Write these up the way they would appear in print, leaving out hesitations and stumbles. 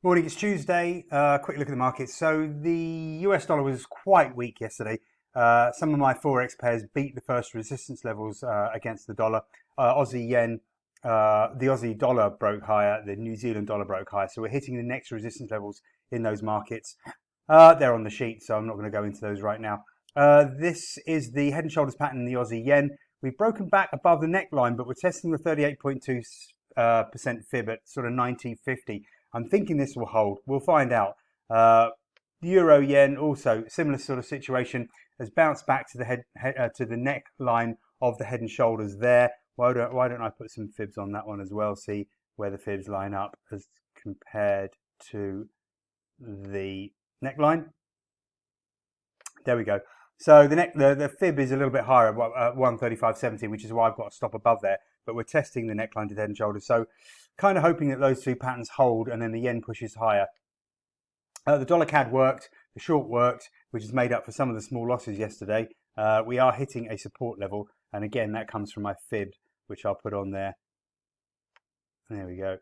Morning, it's Tuesday. Quick look at the markets. So the US dollar was quite weak yesterday. Some of my Forex pairs beat the first resistance levels against the dollar. Aussie yen, the Aussie dollar broke higher, the New Zealand dollar broke higher. So we're hitting the next resistance levels in those markets. They're on the sheet, so I'm not going to go into those right now. This is the head and shoulders pattern in the Aussie yen. We've broken back above the neckline, but we're testing the 38.2% fib at sort of 19.50. I'm thinking this will hold. We'll find out. Euro yen also similar sort of situation, has bounced back to the to the neckline of the head and shoulders there. Why don't I put some fibs on that one as well? See where the fibs line up as compared to the neckline. There we go. So the fib is a little bit higher at 135.70, which is why I've got to stop above there. But we're testing the neckline to the head and shoulders. So kind of hoping that those two patterns hold and then the yen pushes higher. The dollar CAD worked, the short worked, which is made up for some of the small losses yesterday. We are hitting a support level. And again, that comes from my fib, which I'll put on there. There we go.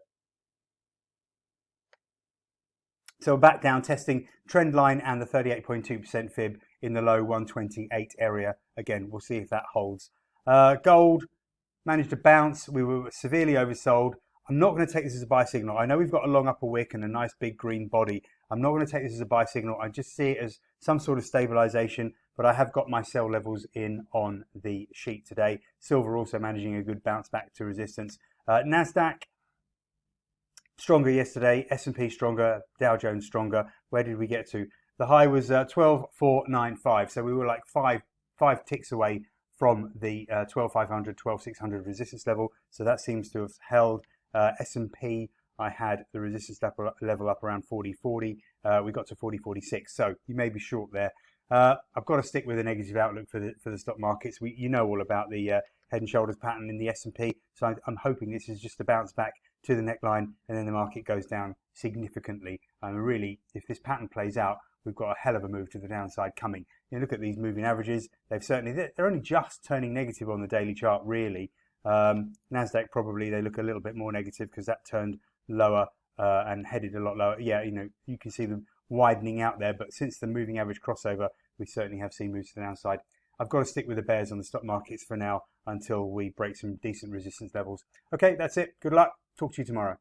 So we're back down testing trend line and the 38.2% fib in the low 128 area. Again, we'll see if that holds. Gold managed to bounce. We were severely oversold. I'm not going to take this as a buy signal. I know we've got a long upper wick and a nice big green body. I'm not going to take this as a buy signal. I just see it as some sort of stabilization, but I have got my sell levels in on the sheet today. Silver also managing a good bounce back to resistance. NASDAQ stronger yesterday, S&P stronger, Dow Jones stronger. Where did we get to? The high was 12,495. So we were like five ticks away from the 12,500, 12,600 resistance level. So that seems to have held. S&P, I had the resistance level up around 40.40. We got to 40.46. So you may be short there. I've got to stick with a negative outlook for the stock markets. You know all about the head and shoulders pattern in the S&P. So I'm hoping this is just a bounce back to the neckline and then the market goes down significantly. And really, if this pattern plays out, we've got a hell of a move to the downside coming. You know, look at these moving averages. They're only just turning negative on the daily chart, really. NASDAQ probably, they look a little bit more negative because that turned lower and headed a lot lower. Yeah, you know, you can see them widening out there, but since the moving average crossover, we certainly have seen moves to the downside. I've got to stick with the bears on the stock markets for now until we break some decent resistance levels. Okay, that's it. Good luck. Talk to you tomorrow.